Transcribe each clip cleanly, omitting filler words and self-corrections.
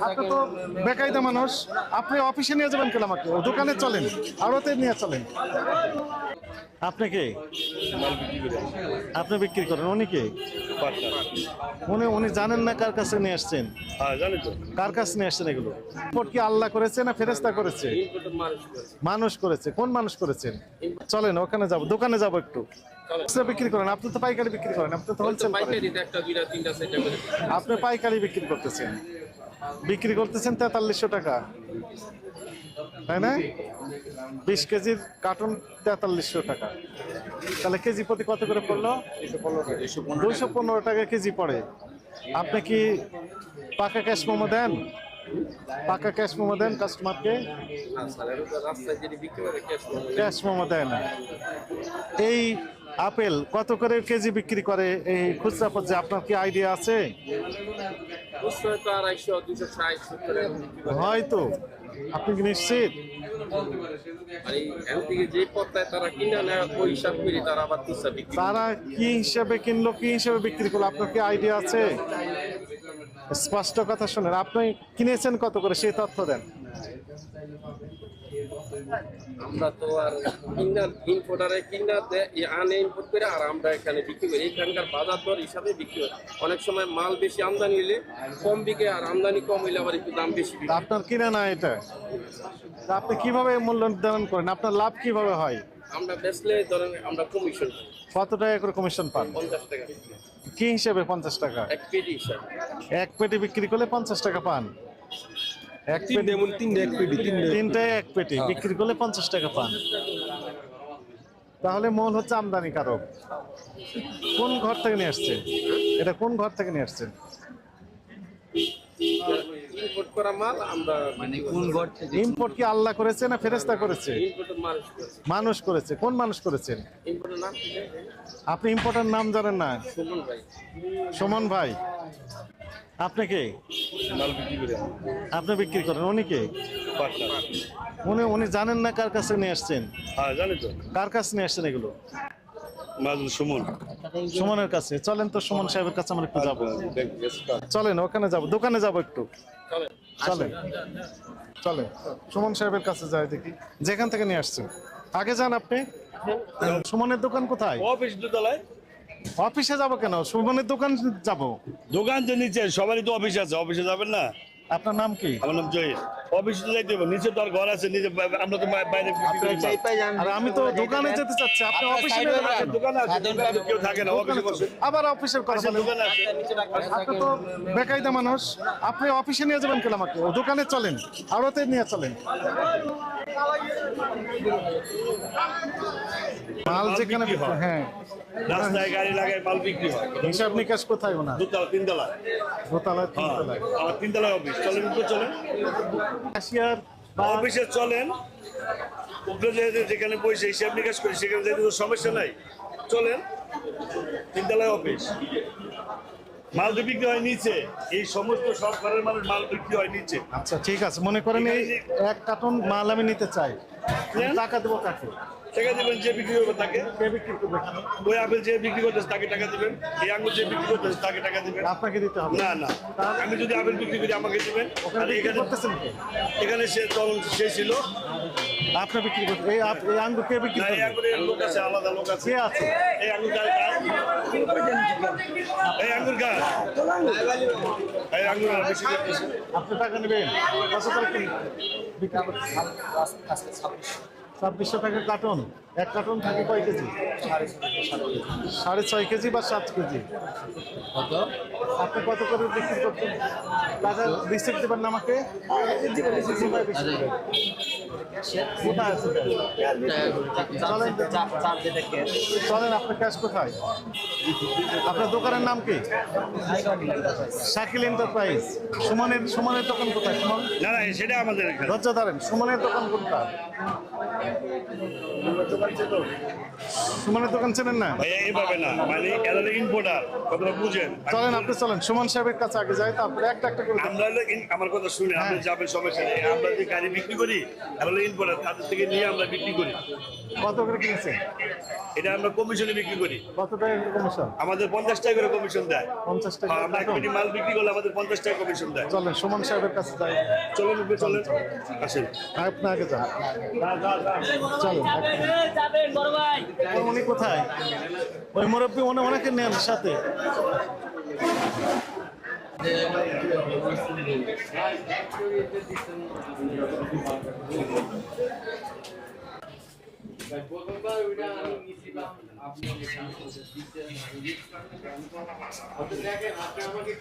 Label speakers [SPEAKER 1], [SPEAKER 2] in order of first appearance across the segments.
[SPEAKER 1] আপনি তো বেকায়দা মানুষ, আপনি অফিসে নিয়ে যাবেন কেন আমাকে? দোকানে চলেন, আড়তে নিয়ে চলেন। আপনি কে? আপনি বিক্রি করেন? উনি কে? উনি জানেন না কার কাছে নিয়ে আসছেন? কার কাছে নিয়ে আসছেন এগুলো? ইম্পোর্ট কি আল্লাহ করেছে না ফেরেশতা করেছে? মানুষ করেছে। কোন মানুষ করেছেন? চলেন ওখানে যাব, দোকানে যাব একটু। বিক্রি করেন? আপনি তো পাইকারি বিক্রি করেন, আপনি তো হোলসেল করেন। আপনি পাইকারি বিক্রি করতেছেন, বিক্রি করতেছেন 4300 টাকা, তাই না? 20 কেজির কার্টুন 4300 টাকা। তাহলে কেজি প্রতি কত করে পড়লো? 215 টাকা কেজি পড়ে। আপনি কি পাকা ক্যাশ মোমো দেন? পাকা ক্যাশ মোমো দেন কাস্টমারকে? ক্যাশ মোমো দেয় না। এই আপেল কত করে কেজি বিক্রি করে এই খুচরা পর্যায়ে? আপনার কি আইডিয়া আছে? হয়তো। আপনি কি নিশ্চিত? তারা কি হিসাবে কিনলো, কি হিসাবে বিক্রি করলো, আপনার কি আইডিয়া আছে? স্পষ্ট কথা শুনেন, আপনি কিনেছেন কত করে সেই তথ্য দেন।
[SPEAKER 2] আমরা তো আর ইম্পোর্টারে আনে ইম্পোর্ট করে আর আমরা এখানে বিক্রি করি। এখানকার বাজার দর হিসাবে বিক্রি হয়। অনেক সময় মাল বেশি আমদানি হলে কম বিকে, আর আমদানি কম হইলে আবার একটু দাম বেশি বিকে।
[SPEAKER 1] আপনার কিনা না এটা, আপনি কিভাবে মূল্য নির্ধারণ করেন? আপনার লাভ কিভাবে হয়?
[SPEAKER 2] আমরা বেচলে ধরেন আমরা কমিশন
[SPEAKER 1] কত টাকা করে কমিশন পান?
[SPEAKER 2] 50 টাকা।
[SPEAKER 1] কি হিসেবে 50 টাকা?
[SPEAKER 2] এক পেটি হিসাবে।
[SPEAKER 1] এক পেটি বিক্রি করলে 50 টাকা পান? এক পেটি, তিনটায় এক পেটি বিক্রি করলে 50 টাকা পান। তাহলে মূল হচ্ছে আমদানিকারক। কোন ঘর থেকে নিয়ে আসছেন এটা? কোন ঘর থেকে নিয়ে আসছেন?
[SPEAKER 2] ইম্পোর্ট করা মাল আমরা কোন ঘর থেকে?
[SPEAKER 1] ইম্পোর্ট কি আল্লাহ করেছে না ফেরেশতা করেছে?
[SPEAKER 2] ইম্পোর্টের মানুষ করেছে।
[SPEAKER 1] মানুষ করেছে। কোন মানুষ করেছেন?
[SPEAKER 2] ইম্পোর্টের নাম কি?
[SPEAKER 1] আপনি ইম্পোর্টার নাম জানেন না?
[SPEAKER 2] সুমন ভাই।
[SPEAKER 1] সুমন ভাই। আপনি কে? আপনি বিক্রি করেন? উনি কে? উনি জানেন না কার কাছে নিয়ে আসছেন?
[SPEAKER 3] জানি তো।
[SPEAKER 1] কার কাছে নিয়ে আসছেন এগুলো?
[SPEAKER 3] সুমন।
[SPEAKER 1] সুমনের কাছে। চলেন তো সুমন সাহেবের কাছে আমরা একটু যাবো। চলেন ওখানে যাব, দোকানে যাব একটু। চলেন চলেন সুমন সাহেবের কাছে যাই, দেখি যেখান থেকে নিয়ে আসছেন। আগে যান আপনি। সুমনের দোকান কোথায়?
[SPEAKER 3] অফিস দোতলায়।
[SPEAKER 1] অফিসে যাব কেন? সুমনের দোকান যাব।
[SPEAKER 3] দোকান যে নিচে, সবারই তো অফিস আছে, অফিসে যাবেন না?
[SPEAKER 1] আপনার নাম কি?
[SPEAKER 3] আমার নাম জহির। অফিসে তো যাইতে হবে, নিচে তো আর ঘর আছে, নিচে আমরা তো বাইরে
[SPEAKER 1] আর আমি তো দোকানে যেতে চাচ্ছি, আপনি অফিসে যাবেন।
[SPEAKER 3] দোকানে আছে, দোকানে কেউ থাকে না, অফিসে বসে।
[SPEAKER 1] আবার অফিসের কথা বলেন।
[SPEAKER 3] দোকানে আছে।
[SPEAKER 1] আপনি তো বেকায়দা মানুষ, আপনি অফিসে নিয়ে যাবেন কেন আমাকে? দোকানে চলেন, আড়তে নিয়ে চলেন। মাল যেখানে, হ্যাঁ
[SPEAKER 3] রাস্তায় গাড়ি লাগায় মাল বিক্রি হয়।
[SPEAKER 1] হিসাব নিকাশ কোথায় ওনার?
[SPEAKER 3] দোতলা, তিনতলা।
[SPEAKER 1] দোতলায়, তিনতলায়।
[SPEAKER 3] আমার তিনতলায় অফিস। চলেন উপরে চলেন।
[SPEAKER 1] ক্যাশিয়ার
[SPEAKER 3] অফিসে চলেন, উপরে যেখানে বসে হিসাব নিকাশ করি সেখানে যেতে তো সমস্যা নাই। চলেন, তিনতলায় অফিস। মাল তো বিক্রি হয় নিচে, এই সমস্ত সব ঘরের মানুষ মাল বিক্রি হয় নিচে।
[SPEAKER 1] আচ্ছা ঠিক আছে, মনে করেন এই এক কার্টন মাল আমি নিতে চাই, টাকা দেবো কাকে?
[SPEAKER 3] টাকা দিবেন যে বিক্রি করবে তাকে।
[SPEAKER 1] কে বিক্রি করবে?
[SPEAKER 3] ওই আপেল যে বিক্রি করতেছে তাকে টাকা দিবেন, এই আঙুর যে বিক্রি করতেছে তাকে টাকা দিবেন।
[SPEAKER 1] আপনাকে দিতে হবে
[SPEAKER 3] না না, আমি যদি আপেল বিক্রি করি আমাকে দিবেন। আর এখানে
[SPEAKER 1] করতেছেন কে?
[SPEAKER 3] এখানে সে চলন সে ছিল।
[SPEAKER 1] আপনি বিক্রি করতে, এই আঙ্গুর কে বিক্রি
[SPEAKER 3] না, এই
[SPEAKER 1] করবে?
[SPEAKER 3] আঙুরের লোক আছে, আলাদা লোক আছে।
[SPEAKER 1] কে আছে?
[SPEAKER 3] এই আঙুর কার? এই আঙুর কার? এই আঙুর আর বেশি করতেছে।
[SPEAKER 1] আপনি টাকা নেবেন? কত টাকা বিক্রি করতে? 2600 টাকা কার্টন। এক কার্টন থাকে কয় কেজি? 6.5 কেজি বা 7 কেজি। আপনি কত করে বিক্রি করতেন? টাকা রিসিপ্ট দেবেন না আমাকে? কোথায় আছে? চলেন, আপনার ক্যাশ কোথায়? আপনার দোকানের নাম কি? শাকিল এন্টারপ্রাইজ। সুমনের দোকান কোথায়? সুমন?
[SPEAKER 3] না না, সেটা আমাদের এখানে।
[SPEAKER 1] ধৈর্য ধরেন, সুমনের দোকান কোনটা? সুমনের দোকান চেনেন না?
[SPEAKER 3] ভাইয়া এইভাবে না, মানে এরা ইম্পোর্টার, কথাটা বুঝেন।
[SPEAKER 1] চলেন আপনি চলেন, সুমন সাহেবের কাছে আগে যাই, তারপরে একটা একটা করে দেখি।
[SPEAKER 3] আমরা হলো আমার কথা শুনে আপনি যাবেন, সমস্যা নেই। আমরা যে গাড়ি বিক্রি করি এরা হলো ইম্পোর্টার, তাদের থেকে নিয়ে আমরা বিক্রি করি।
[SPEAKER 1] কত করে কিনেছেন?
[SPEAKER 3] এটা আমরা কমিশনে বিক্রি করি।
[SPEAKER 1] কত টাকা কমিশন?
[SPEAKER 3] আমাদের 50 টাকা করে কমিশন দেয়।
[SPEAKER 1] 50 টাকা
[SPEAKER 3] আমরা এক কোটি মাল বিক্রি করলে আমাদের 50 টাকা কমিশন দেয়।
[SPEAKER 1] চলেন সুমন সাহেবের কাছে যাই।
[SPEAKER 3] চলেন উপরে চলেন, আসেন।
[SPEAKER 1] আপনি আগে যান, চলেন।
[SPEAKER 4] যাবেন বড় ভাই।
[SPEAKER 1] উনি কোথায়? ওই মুরব্বী অনেকে নেন সাথে।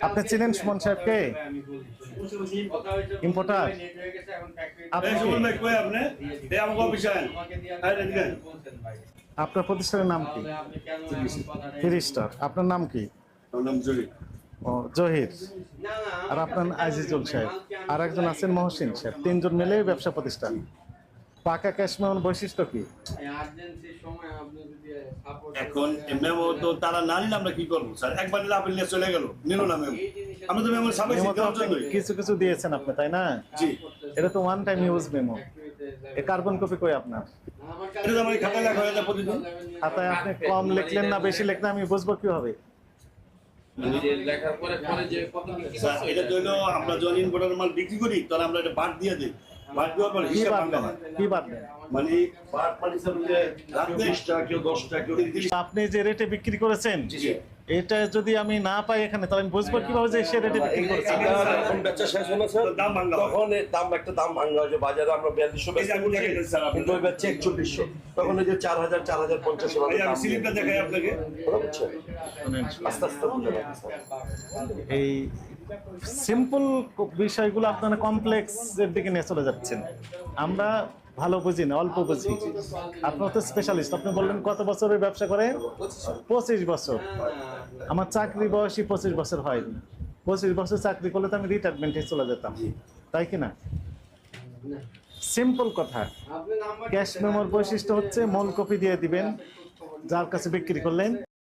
[SPEAKER 1] আপনি চিনেন সুমন সাহেবকে? ইম্পোর্টার? আপনি
[SPEAKER 3] এই
[SPEAKER 1] কি?
[SPEAKER 3] সুমন ভাই কই আপনি? এই আমাকে অফিসে আন। আয় এদিকে আন।
[SPEAKER 1] আপনার প্রতিষ্ঠানের নাম কি? ফিরিস্টার। আপনার নাম কি?
[SPEAKER 3] আমার নাম জলি।
[SPEAKER 1] ও জহির। আর আপনার আজিজুল সাহেব, আর একজন আছেন মহসিন সাহেব। তিনজন মিলে ব্যবসা প্রতিষ্ঠান। পাকা ক্যাশ মেমোর বৈশিষ্ট্য কি?
[SPEAKER 3] এখন মেমো তো তারা না নিলে আমরা কি করবো স্যার? একবার নিলে আপনি নিয়ে চলে গেল, নিল না মেমো। আমরা তো মেমো সাবাই
[SPEAKER 1] মেমো তো
[SPEAKER 3] দেওয়ার
[SPEAKER 1] আপনি
[SPEAKER 3] জন্যই।
[SPEAKER 1] কিছু কিছু দিয়েছেন আপনি, তাই না?
[SPEAKER 3] জি,
[SPEAKER 1] এটা তো ওয়ান টাইম ইউজ মেমো। এ কার্বন কপি কই আপনার?
[SPEAKER 3] এটা তো আমার খাতায় লেখা হয়ে যায় প্রতিদিন।
[SPEAKER 1] খাতায় আপনি কম লিখলেন না বেশি লিখলেন আমি বুঝবো কিভাবে?
[SPEAKER 2] লেখার পরে পরে যে কত বিক্রি
[SPEAKER 3] স্যার
[SPEAKER 2] করছে,
[SPEAKER 3] এটা তো হলো আমরা যখন ইম্পোর্টার মাল বিক্রি করি তখন আমরা এটা বাদ দিয়ে দিই। বাদ দেওয়ার পর
[SPEAKER 1] কি
[SPEAKER 3] হিসাব
[SPEAKER 1] বাড়বেন?
[SPEAKER 3] ভাঙা হয়।
[SPEAKER 1] কি বাড়বেন?
[SPEAKER 3] মানে বাদ মানে স্যার যে রাতে 20 টাকা, কেউ 10 টাকা, কেউ 30 টাকা।
[SPEAKER 1] আপনি যে রেটে বিক্রি করেছেন
[SPEAKER 3] জি।
[SPEAKER 1] এটা যদি আমি না পাই এখানে, তাহলে আমি বুঝবো কিভাবে যে সে রেটে বিক্রি করেছেন?
[SPEAKER 5] এখন বেচা শেষ হয়েছে,
[SPEAKER 3] দাম ভাঙা হয়।
[SPEAKER 5] তখন এই একটা দাম ভাঙা হয় যে বাজারে আমরা 4200
[SPEAKER 3] এই যে আমি
[SPEAKER 5] বেচতে
[SPEAKER 3] দেখে দিচ্ছি স্যার আপনাকে।
[SPEAKER 5] কিন্তু ওই বেচছে 4100, তখন ওই যে 4000 4050
[SPEAKER 3] এই যে আমি স্লিপটা দেখাই আপনাকে।
[SPEAKER 5] বুঝছেন? আস্তে আস্তে বুঝে রাখি স্যার।
[SPEAKER 1] এই সিম্পল বিষয়গুলো আপনারা কমপ্লেক্স এর দিকে নিয়ে চলে যাচ্ছেন। আমরা ভালো বুঝি না, অল্প বুঝি। আপনার তো স্পেশালিস্ট। আপনি বললেন কত বছরের ব্যবসা করেন? 25 বছর। আমার চাকরি বয়সী 25 বছর হয়নি। 25 বছর চাকরি করলে তো আমি রিটায়ারমেন্টে চলে যেতাম, তাই কি না? সিম্পল কথা। ক্যাশ মেমোর বৈশিষ্ট্য হচ্ছে মূল কপি দিয়ে দিবেন যার কাছে বিক্রি করলেন।